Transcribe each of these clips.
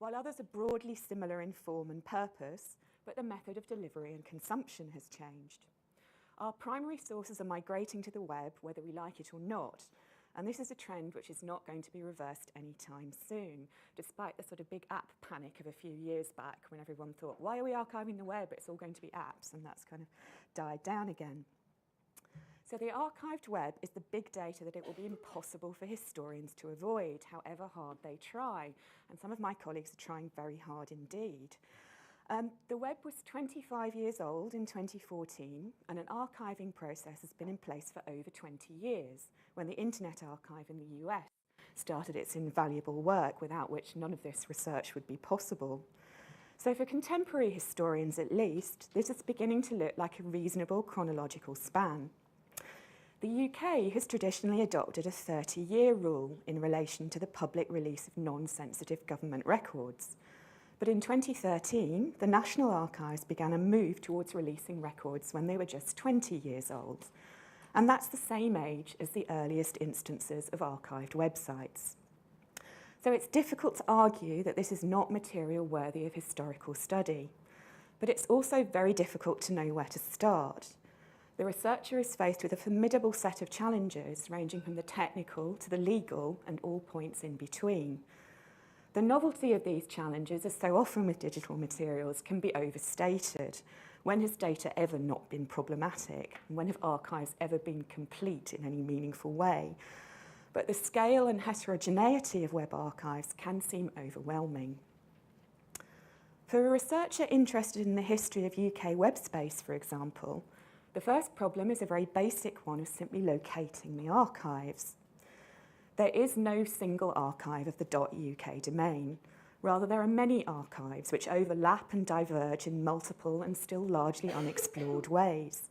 while others are broadly similar in form and purpose, but the method of delivery and consumption has changed. Our primary sources are migrating to the web, whether we like it or not, and this is a trend which is not going to be reversed anytime soon, despite the sort of big app panic of a few years back when everyone thought, why are we archiving the web? It's all going to be apps, and that's kind of died down again. So the archived web is the big data that it will be impossible for historians to avoid, however hard they try, and some of my colleagues are trying very hard indeed. The web was 25 years old in 2014, and an archiving process has been in place for over 20 years, when the Internet Archive in the US started its invaluable work, without which none of this research would be possible. So for contemporary historians at least, this is beginning to look like a reasonable chronological span. The UK has traditionally adopted a 30-year rule in relation to the public release of non-sensitive government records. But in 2013, the National Archives began a move towards releasing records when they were just 20 years old. And that's the same age as the earliest instances of archived websites. So it's difficult to argue that this is not material worthy of historical study. But it's also very difficult to know where to start. The researcher is faced with a formidable set of challenges, ranging from the technical to the legal and all points in between. The novelty of these challenges, as so often with digital materials, can be overstated. When has data ever not been problematic? And when have archives ever been complete in any meaningful way? But the scale and heterogeneity of web archives can seem overwhelming. For a researcher interested in the history of UK web space, for example, the first problem is a very basic one of simply locating the archives. There is no single archive of the .uk domain. Rather, there are many archives which overlap and diverge in multiple and still largely unexplored ways.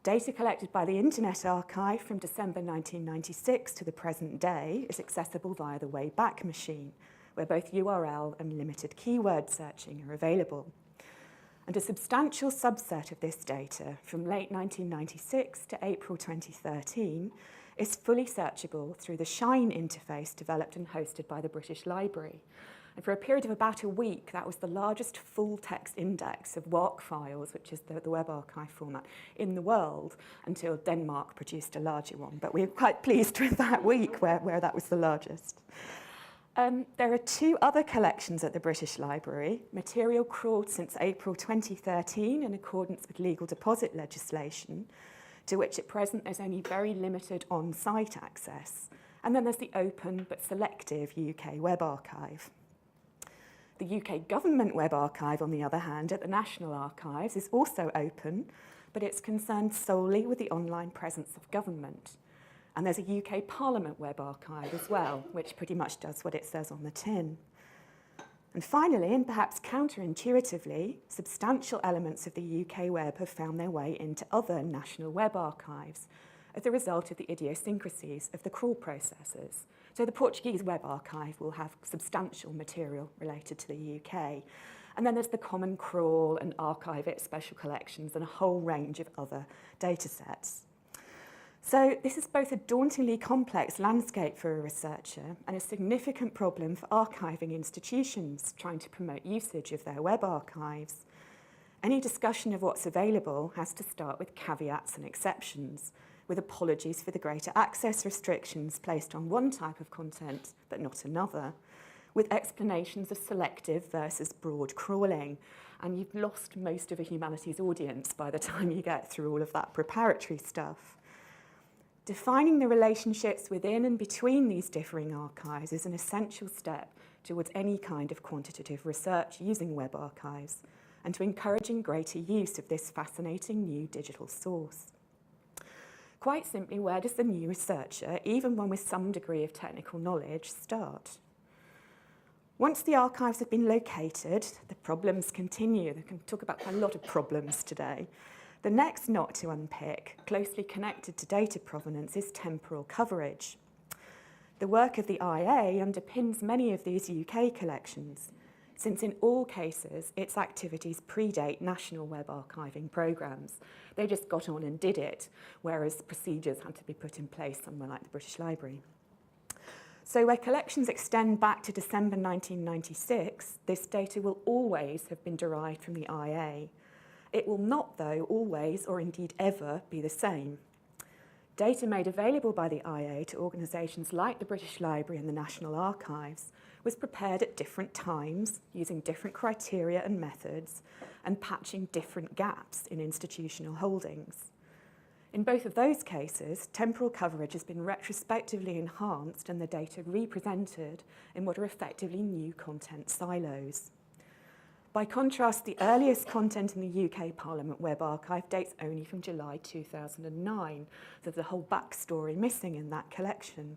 Data collected by the Internet Archive from December 1996 to the present day is accessible via the Wayback Machine, where both URL and limited keyword searching are available. And a substantial subset of this data, from late 1996 to April 2013, is fully searchable through the Shine interface developed and hosted by the British Library. And for a period of about a week, that was the largest full-text index of WARC files, which is the web archive format, in the world, until Denmark produced a larger one. But we were quite pleased with that week where that was the largest. There are two other collections at the British Library, material crawled since April 2013 in accordance with legal deposit legislation, to which at present there's only very limited on-site access. And then there's the open but selective UK Web Archive. The UK Government Web Archive, on the other hand, at the National Archives is also open, but it's concerned solely with the online presence of government. And there's a UK Parliament Web Archive as well, which pretty much does what it says on the tin. And finally, and perhaps counterintuitively, substantial elements of the UK web have found their way into other national web archives as a result of the idiosyncrasies of the crawl processes. So the Portuguese Web Archive will have substantial material related to the UK. And then there's the Common Crawl and Archive It special collections and a whole range of other data sets. So this is both a dauntingly complex landscape for a researcher and a significant problem for archiving institutions trying to promote usage of their web archives. Any discussion of what's available has to start with caveats and exceptions, with apologies for the greater access restrictions placed on one type of content but not another, with explanations of selective versus broad crawling. And you've lost most of a humanities audience by the time you get through all of that preparatory stuff. Defining the relationships within and between these differing archives is an essential step towards any kind of quantitative research using web archives and to encouraging greater use of this fascinating new digital source. Quite simply, where does the new researcher, even one with some degree of technical knowledge, start? Once the archives have been located, the problems continue. We can talk about a lot of problems today. The next knot to unpick, closely connected to data provenance, is temporal coverage. The work of the IA underpins many of these UK collections, since in all cases its activities predate national web archiving programmes. They just got on and did it, whereas procedures had to be put in place somewhere like the British Library. So where collections extend back to December 1996, this data will always have been derived from the IA. It will not, though, always or indeed ever be the same. Data made available by the IA to organisations like the British Library and the National Archives was prepared at different times, using different criteria and methods, and patching different gaps in institutional holdings. In both of those cases, temporal coverage has been retrospectively enhanced and the data represented in what are effectively new content silos. By contrast, the earliest content in the UK Parliament Web Archive dates only from July 2009, so there's a whole backstory missing in that collection.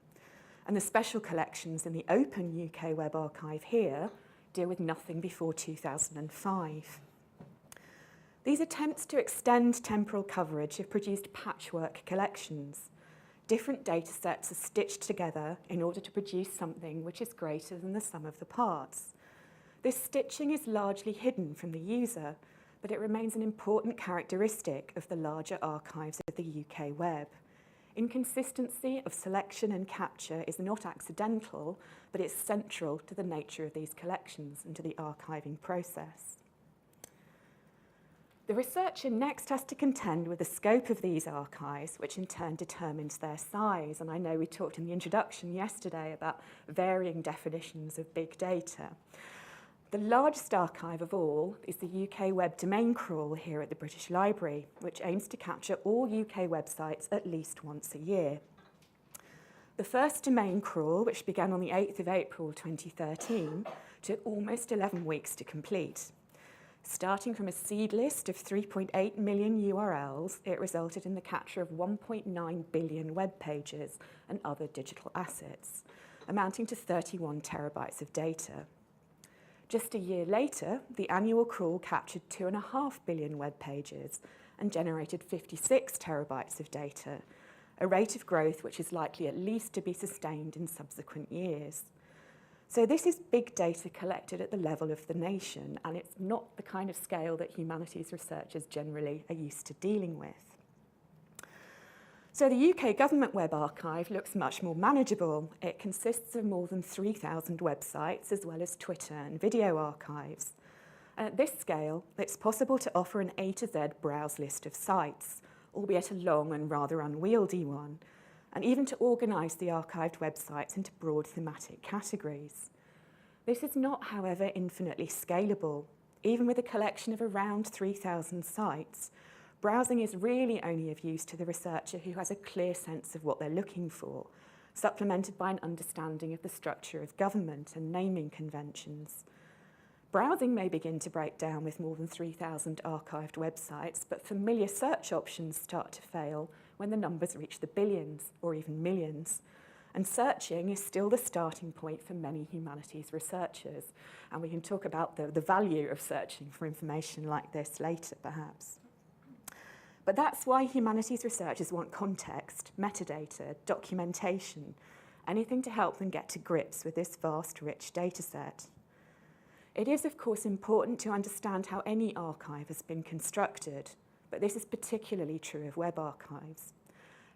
And the special collections in the Open UK Web Archive here deal with nothing before 2005. These attempts to extend temporal coverage have produced patchwork collections. Different data sets are stitched together in order to produce something which is greater than the sum of the parts. This stitching is largely hidden from the user, but it remains an important characteristic of the larger archives of the UK web. Inconsistency of selection and capture is not accidental, but it's central to the nature of these collections and to the archiving process. The researcher next has to contend with the scope of these archives, which in turn determines their size. And I know we talked in the introduction yesterday about varying definitions of big data. The largest archive of all is the UK Web Domain Crawl here at the British Library, which aims to capture all UK websites at least once a year. The first domain crawl, which began on the 8th of April 2013, took almost 11 weeks to complete. Starting from a seed list of 3.8 million URLs, it resulted in the capture of 1.9 billion web pages and other digital assets, amounting to 31 terabytes of data. Just a year later, the annual crawl captured 2.5 billion web pages and generated 56 terabytes of data, a rate of growth which is likely at least to be sustained in subsequent years. So this is big data collected at the level of the nation, and it's not the kind of scale that humanities researchers generally are used to dealing with. So the UK Government Web Archive looks much more manageable. It consists of more than 3,000 websites, as well as Twitter and video archives. And at this scale, it's possible to offer an A to Z browse list of sites, albeit a long and rather unwieldy one, and even to organise the archived websites into broad thematic categories. This is not, however, infinitely scalable. Even with a collection of around 3,000 sites, browsing is really only of use to the researcher who has a clear sense of what they're looking for, supplemented by an understanding of the structure of government and naming conventions. Browsing may begin to break down with more than 3,000 archived websites, but familiar search options start to fail when the numbers reach the billions or even millions. And searching is still the starting point for many humanities researchers. And we can talk about the value of searching for information like this later, perhaps. But that's why humanities researchers want context, metadata, documentation, anything to help them get to grips with this vast, rich data set. It is, of course, important to understand how any archive has been constructed, but this is particularly true of web archives.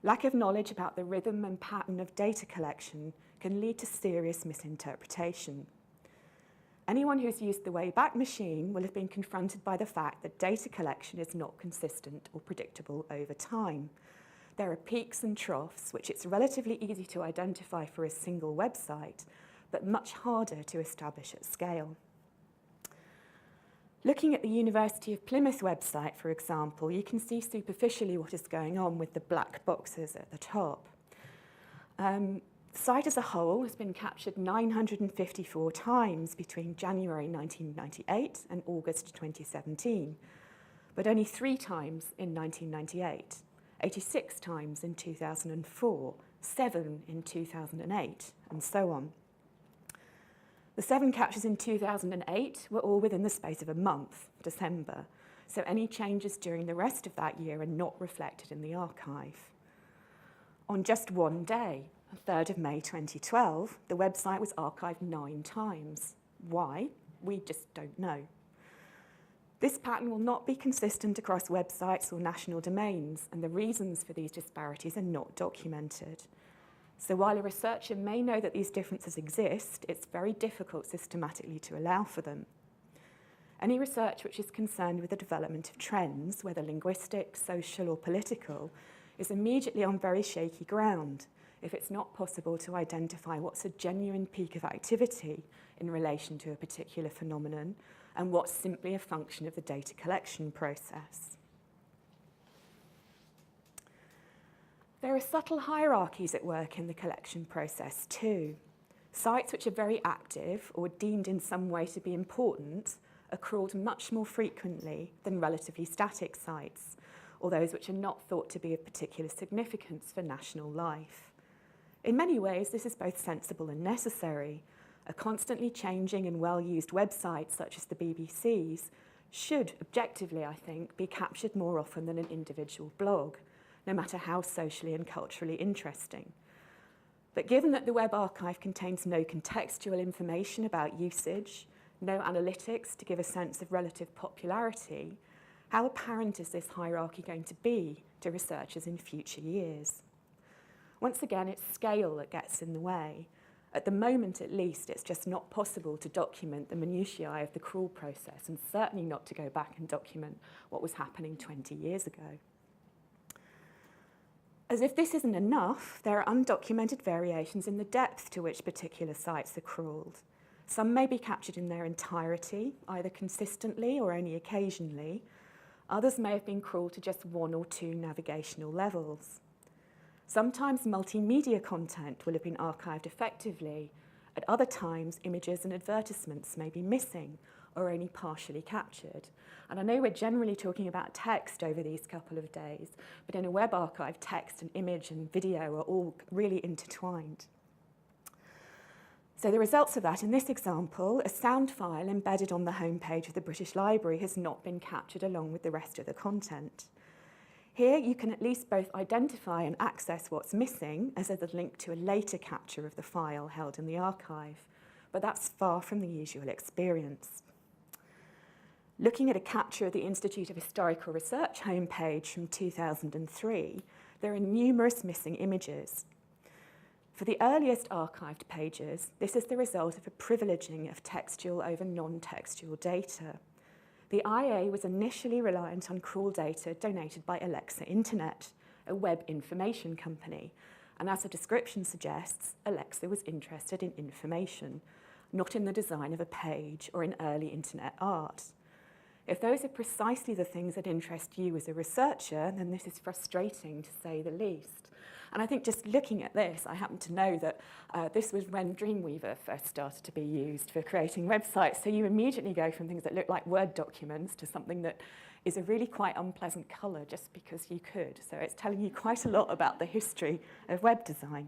Lack of knowledge about the rhythm and pattern of data collection can lead to serious misinterpretation. Anyone who's used the Wayback Machine will have been confronted by the fact that data collection is not consistent or predictable over time. There are peaks and troughs, which it's relatively easy to identify for a single website, but much harder to establish at scale. Looking at the University of Plymouth website, for example, you can see superficially what is going on with the black boxes at the top. The site as a whole has been captured 954 times between January 1998 and August 2017, but only 3 times in 1998, 86 times in 2004, 7 in 2008, and so on. The 7 captures in 2008 were all within the space of a month, December, so any changes during the rest of that year are not reflected in the archive. On just one day, the 3rd of May 2012, the website was archived 9 times. Why? We just don't know. This pattern will not be consistent across websites or national domains, and the reasons for these disparities are not documented. So while a researcher may know that these differences exist, it's very difficult systematically to allow for them. Any research which is concerned with the development of trends, whether linguistic, social, or political, is immediately on very shaky ground if it's not possible to identify what's a genuine peak of activity in relation to a particular phenomenon and what's simply a function of the data collection process. There are subtle hierarchies at work in the collection process too. Sites which are very active or deemed in some way to be important are crawled much more frequently than relatively static sites, or those which are not thought to be of particular significance for national life. In many ways, this is both sensible and necessary. A constantly changing and well-used website such as the BBC's should, objectively, I think, be captured more often than an individual blog, no matter how socially and culturally interesting. But given that the Web Archive contains no contextual information about usage, no analytics to give a sense of relative popularity, how apparent is this hierarchy going to be to researchers in future years? Once again, it's scale that gets in the way. At the moment, at least, it's just not possible to document the minutiae of the crawl process, and certainly not to go back and document what was happening 20 years ago. As if this isn't enough, there are undocumented variations in the depth to which particular sites are crawled. Some may be captured in their entirety, either consistently or only occasionally. Others may have been crawled to just one or two navigational levels. Sometimes multimedia content will have been archived effectively. At other times, images and advertisements may be missing or only partially captured. And I know we're generally talking about text over these couple of days, but in a web archive, text and image and video are all really intertwined. So the results of that, in this example, a sound file embedded on the homepage of the British Library has not been captured along with the rest of the content. Here, you can at least both identify and access what's missing as a link to a later capture of the file held in the archive, but that's far from the usual experience. Looking at a capture of the Institute of Historical Research homepage from 2003, there are numerous missing images. For the earliest archived pages, this is the result of a privileging of textual over non-textual data. The IA was initially reliant on crawl data donated by Alexa Internet, a web information company. And as the description suggests, Alexa was interested in information, not in the design of a page or in early internet art. If those are precisely the things that interest you as a researcher, then this is frustrating to say the least. And I think just looking at this, I happen to know that this was when Dreamweaver first started to be used for creating websites. So you immediately go from things that look like Word documents to something that is a really quite unpleasant colour just because you could. So it's telling you quite a lot about the history of web design.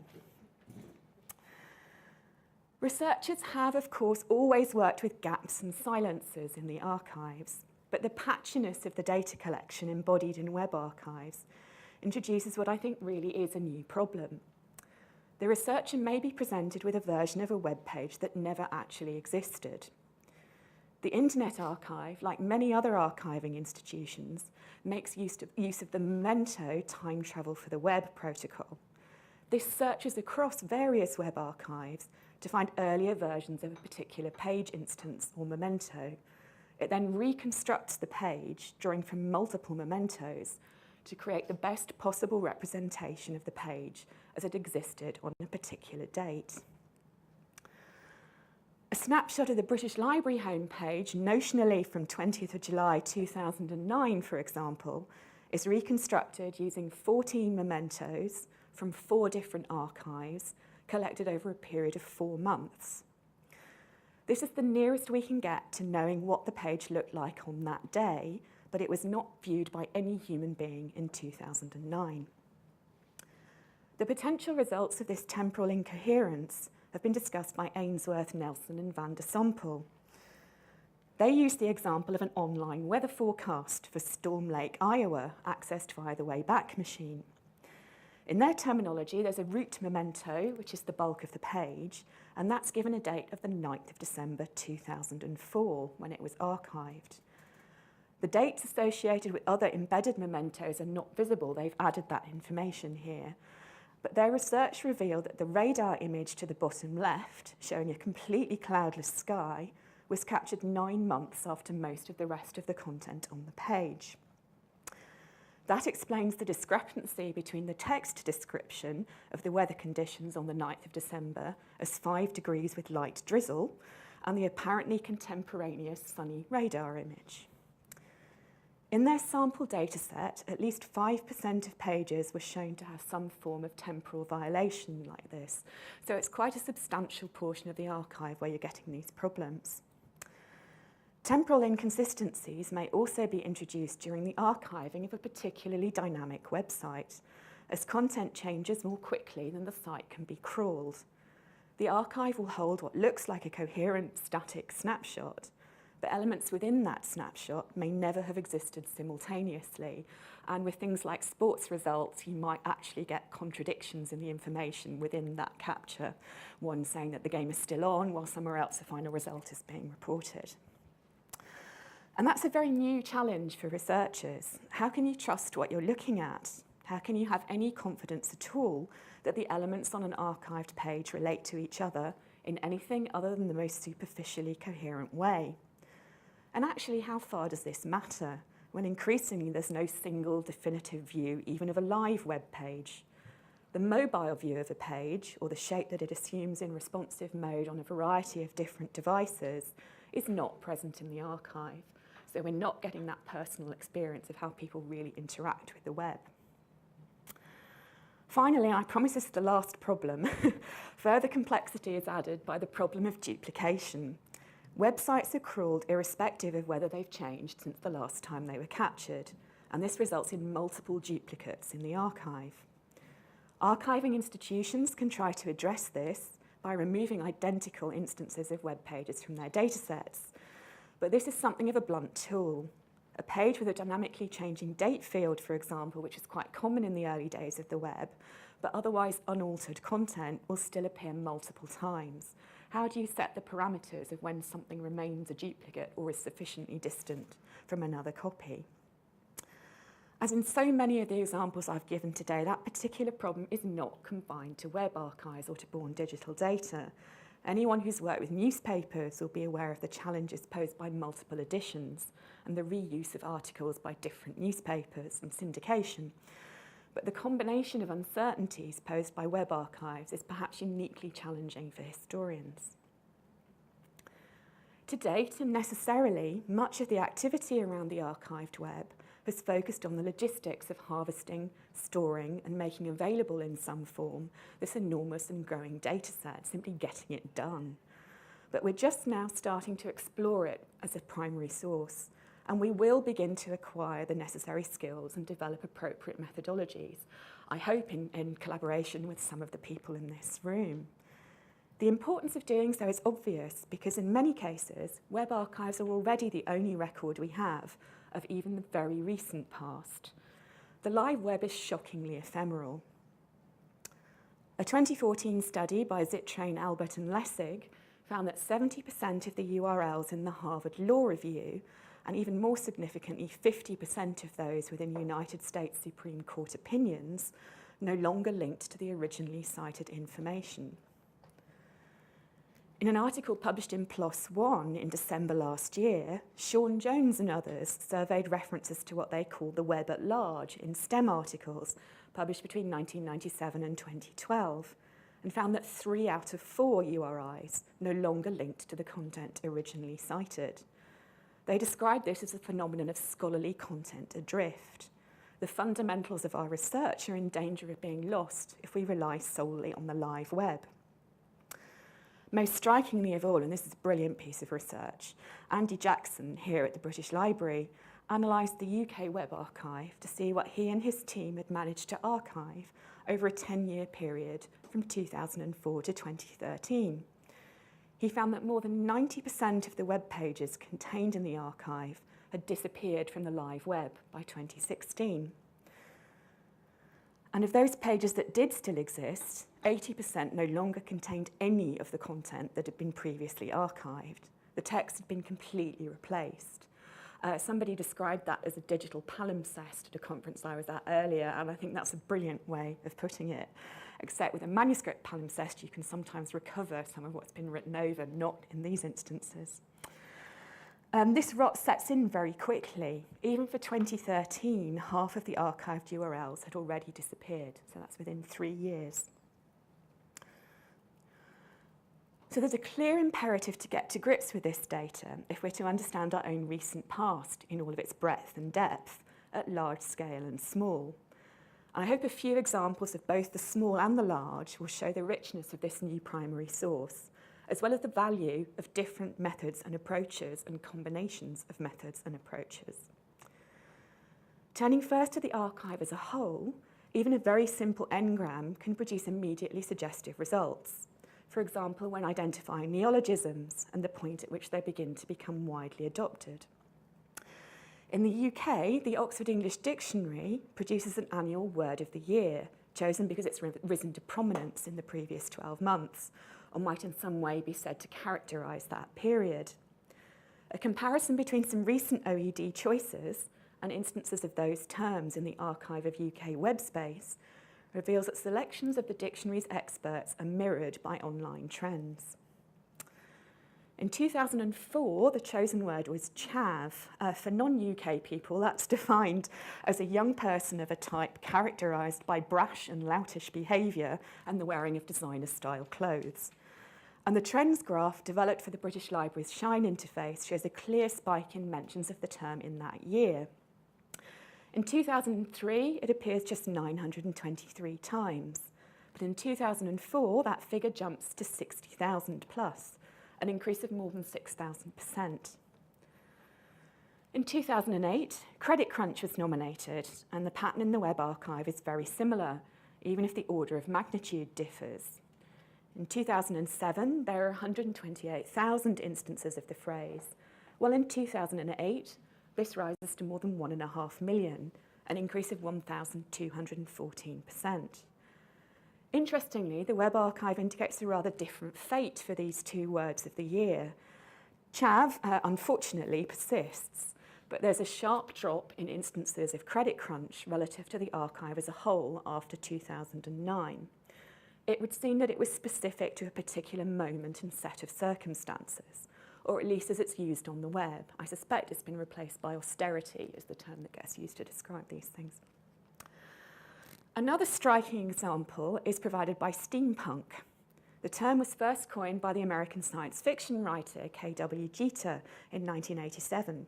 Researchers have, of course, always worked with gaps and silences in the archives, but the patchiness of the data collection embodied in web archives introduces what I think really is a new problem. The researcher may be presented with a version of a web page that never actually existed. The Internet Archive, like many other archiving institutions, makes use of the Memento time travel for the web protocol. This searches across various web archives to find earlier versions of a particular page instance or memento. It then reconstructs the page, drawing from multiple mementos, to create the best possible representation of the page as it existed on a particular date. A snapshot of the British Library homepage, notionally from 20th of July 2009, for example, is reconstructed using 14 mementos from 4 different archives collected over a period of 4 months. This is the nearest we can get to knowing what the page looked like on that day, but it was not viewed by any human being in 2009. The potential results of this temporal incoherence have been discussed by Ainsworth, Nelson, and van der Sompel. They used the example of an online weather forecast for Storm Lake, Iowa, accessed via the Wayback Machine. In their terminology, there's a root memento, which is the bulk of the page, and that's given a date of the 9th of December 2004, when it was archived. The dates associated with other embedded mementos are not visible. They've added that information here. But their research revealed that the radar image to the bottom left, showing a completely cloudless sky, was captured 9 months after most of the rest of the content on the page. That explains the discrepancy between the text description of the weather conditions on the 9th of December as 5 degrees with light drizzle and the apparently contemporaneous sunny radar image. In their sample dataset, at least 5% of pages were shown to have some form of temporal violation like this. So it's quite a substantial portion of the archive where you're getting these problems. Temporal inconsistencies may also be introduced during the archiving of a particularly dynamic website, as content changes more quickly than the site can be crawled. The archive will hold what looks like a coherent static snapshot, but elements within that snapshot may never have existed simultaneously. And with things like sports results, you might actually get contradictions in the information within that capture. One saying that the game is still on, while somewhere else the final result is being reported. And that's a very new challenge for researchers. How can you trust what you're looking at? How can you have any confidence at all that the elements on an archived page relate to each other in anything other than the most superficially coherent way? And actually, how far does this matter when increasingly there's no single definitive view even of a live web page? The mobile view of a page, or the shape that it assumes in responsive mode on a variety of different devices, is not present in the archive. So we're not getting that personal experience of how people really interact with the web. Finally, I promise this is the last problem. Further complexity is added by the problem of duplication. Websites are crawled irrespective of whether they've changed since the last time they were captured, and this results in multiple duplicates in the archive. Archiving institutions can try to address this by removing identical instances of web pages from their datasets, but this is something of a blunt tool. A page with a dynamically changing date field, for example, which is quite common in the early days of the web, but otherwise unaltered content will still appear multiple times. How do you set the parameters of when something remains a duplicate or is sufficiently distant from another copy? As in so many of the examples I've given today, that particular problem is not confined to web archives or to born digital data. Anyone who's worked with newspapers will be aware of the challenges posed by multiple editions and the reuse of articles by different newspapers and syndication. But the combination of uncertainties posed by web archives is perhaps uniquely challenging for historians. To date, and necessarily, much of the activity around the archived web has focused on the logistics of harvesting, storing, and making available in some form this enormous and growing data set, simply getting it done. But we're just now starting to explore it as a primary source, and we will begin to acquire the necessary skills and develop appropriate methodologies, I hope in collaboration with some of the people in this room. The importance of doing so is obvious because in many cases, web archives are already the only record we have of even the very recent past. The live web is shockingly ephemeral. A 2014 study by Zittrain, Albert and Lessig found that 70% of the URLs in the Harvard Law Review, and even more significantly, 50% of those within United States Supreme Court opinions, no longer linked to the originally cited information. In an article published in PLOS One in December last year, Sean Jones and others surveyed references to what they call the web at large in STEM articles published between 1997 and 2012, and found that 3 out of 4 URIs no longer linked to the content originally cited. They described this as a phenomenon of scholarly content adrift. The fundamentals of our research are in danger of being lost if we rely solely on the live web. Most strikingly of all, and this is a brilliant piece of research, Andy Jackson here at the British Library analysed the UK Web Archive to see what he and his team had managed to archive over a 10-year period from 2004 to 2013. He found that more than 90% of the web pages contained in the archive had disappeared from the live web by 2016. And of those pages that did still exist, 80% no longer contained any of the content that had been previously archived. The text had been completely replaced. Somebody described that as a digital palimpsest at a conference I was at earlier, and I think that's a brilliant way of putting it. Except with a manuscript palimpsest, you can sometimes recover some of what's been written over, not in these instances. This rot sets in very quickly. Even for 2013, half of the archived URLs had already disappeared, so that's within 3 years. So there's a clear imperative to get to grips with this data if we're to understand our own recent past in all of its breadth and depth, at large scale and small. And I hope a few examples of both the small and the large will show the richness of this new primary source, as well as the value of different methods and approaches and combinations of methods and approaches. Turning first to the archive as a whole, even a very simple n-gram can produce immediately suggestive results. For example, when identifying neologisms and the point at which they begin to become widely adopted. In the UK, the Oxford English Dictionary produces an annual word of the year, chosen because it's risen to prominence in the previous 12 months, or might in some way be said to characterise that period. A comparison between some recent OED choices and instances of those terms in the Archive of UK web space reveals that selections of the dictionary's experts are mirrored by online trends. In 2004, the chosen word was chav. For non-UK people, that's defined as a young person of a type characterised by brash and loutish behaviour and the wearing of designer-style clothes. And the trends graph developed for the British Library's Shine interface shows a clear spike in mentions of the term in that year. In 2003, it appears just 923 times. But in 2004, that figure jumps to 60,000 plus, an increase of more than 6,000%. In 2008, Credit Crunch was nominated, and the pattern in the Web Archive is very similar, even if the order of magnitude differs. In 2007, there are 128,000 instances of the phrase, while in 2008, this rises to more than 1.5 million, an increase of 1,214%. Interestingly, the Web Archive indicates a rather different fate for these two words of the year. Chav, unfortunately, persists, but there's a sharp drop in instances of credit crunch relative to the archive as a whole after 2009. It would seem that it was specific to a particular moment and set of circumstances, or at least as it's used on the web. I suspect it's been replaced by austerity as the term that gets used to describe these things. Another striking example is provided by Steampunk. The term was first coined by the American science fiction writer K.W. Jeter in 1987,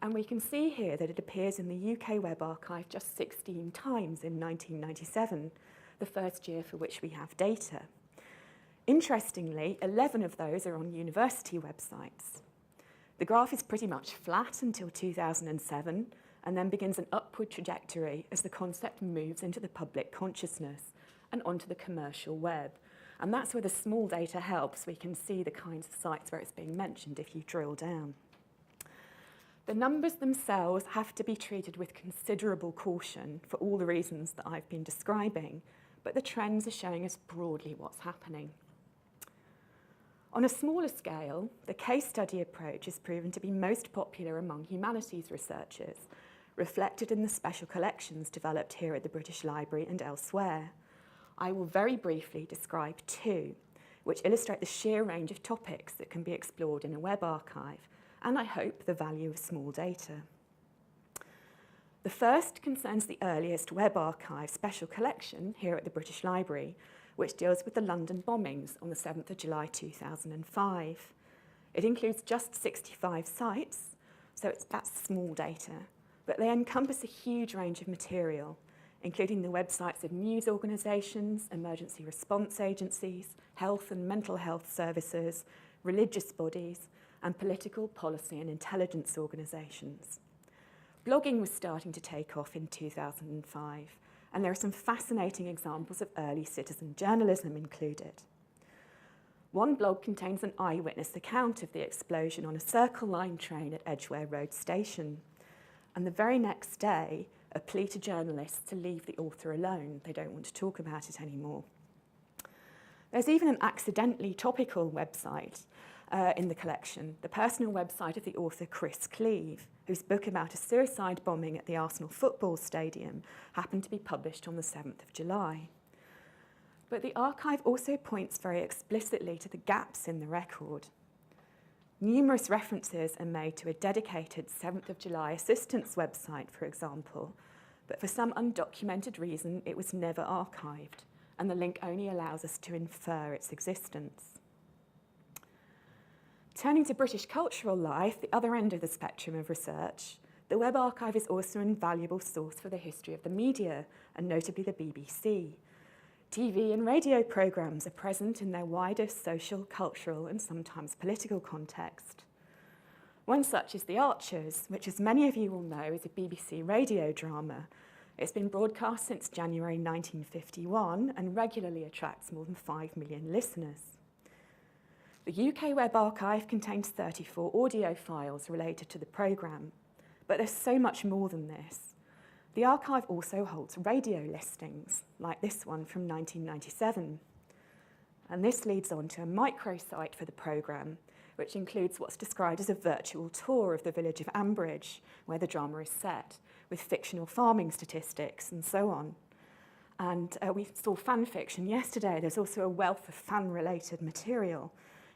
and we can see here that it appears in the UK Web Archive just 16 times in 1997, the first year for which we have data. Interestingly, 11 of those are on university websites. The graph is pretty much flat until 2007, and then begins an upward trajectory as the concept moves into the public consciousness and onto the commercial web. And that's where the small data helps. We can see the kinds of sites where it's being mentioned if you drill down. The numbers themselves have to be treated with considerable caution for all the reasons that I've been describing, but the trends are showing us broadly what's happening. On a smaller scale, the case study approach is proven to be most popular among humanities researchers, reflected in the special collections developed here at the British Library and elsewhere. I will very briefly describe two, which illustrate the sheer range of topics that can be explored in a web archive, and I hope the value of small data. The first concerns the earliest web archive special collection here at the British Library, which deals with the London bombings on the 7th of July 2005. It includes just 65 sites, so that's small data, but they encompass a huge range of material, including the websites of news organisations, emergency response agencies, health and mental health services, religious bodies, and political, policy and intelligence organisations. Blogging was starting to take off in 2005, and there are some fascinating examples of early citizen journalism included. One blog contains an eyewitness account of the explosion on a Circle Line train at Edgware Road Station, and the very next day, a plea to journalists to leave the author alone. They don't want to talk about it anymore. There's even an accidentally topical website in the collection, the personal website of the author Chris Cleave, whose book about a suicide bombing at the Arsenal football stadium happened to be published on the 7th of July. But the archive also points very explicitly to the gaps in the record. Numerous references are made to a dedicated 7th of July assistance website, for example, but for some undocumented reason, it was never archived, and the link only allows us to infer its existence. Turning to British cultural life, the other end of the spectrum of research, the Web Archive is also an invaluable source for the history of the media, and notably the BBC. TV and radio programmes are present in their wider social, cultural, and sometimes political context. One such is The Archos, which, as many of you will know, is a BBC radio drama. It's been broadcast since January 1951 and regularly attracts more than 5 million listeners. The UK Web Archive contains 34 audio files related to the programme, but there's so much more than this. The archive also holds radio listings, like this one from 1997. And this leads on to a microsite for the programme, which includes what's described as a virtual tour of the village of Ambridge, where the drama is set, with fictional farming statistics and so on. And we saw fan fiction yesterday. There's also a wealth of fan-related material,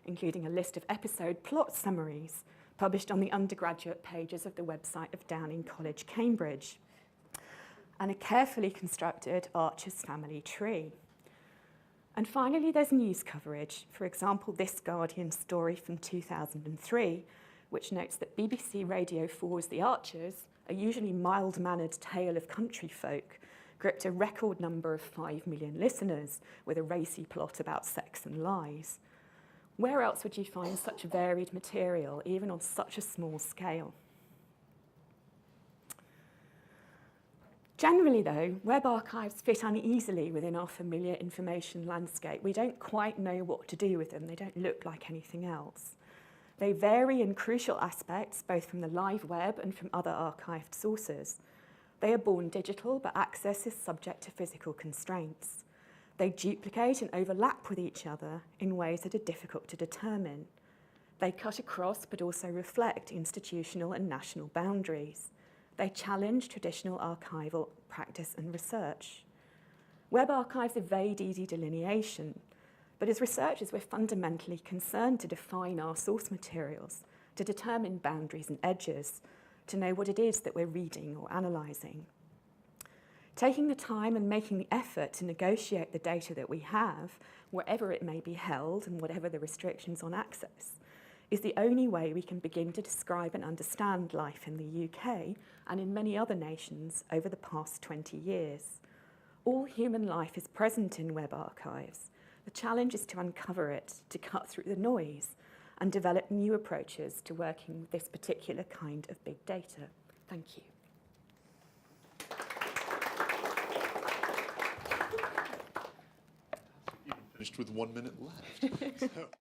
including a list of episode plot summaries published on the undergraduate pages of the website of Downing College, Cambridge, and a carefully constructed Archos family tree. And finally, there's news coverage. For example, this Guardian story from 2003, which notes that BBC Radio 4's The Archers, a usually mild-mannered tale of country folk, gripped a record number of 5 million listeners with a racy plot about sex and lies. Where else would you find such varied material, even on such a small scale? Generally, though, web archives fit uneasily within our familiar information landscape. We don't quite know what to do with them. They don't look like anything else. They vary in crucial aspects, both from the live web and from other archived sources. They are born digital, but access is subject to physical constraints. They duplicate and overlap with each other in ways that are difficult to determine. They cut across, but also reflect institutional and national boundaries. They challenge traditional archival practice and research. Web archives evade easy delineation, but as researchers, we're fundamentally concerned to define our source materials, to determine boundaries and edges, to know what it is that we're reading or analysing. Taking the time and making the effort to negotiate the data that we have, wherever it may be held and whatever the restrictions on access, is the only way we can begin to describe and understand life in the UK and in many other nations over the past 20 years. All human life is present in web archives. The challenge is to uncover it, to cut through the noise, and develop new approaches to working with this particular kind of big data. Thank you. Finished with 1 minute left.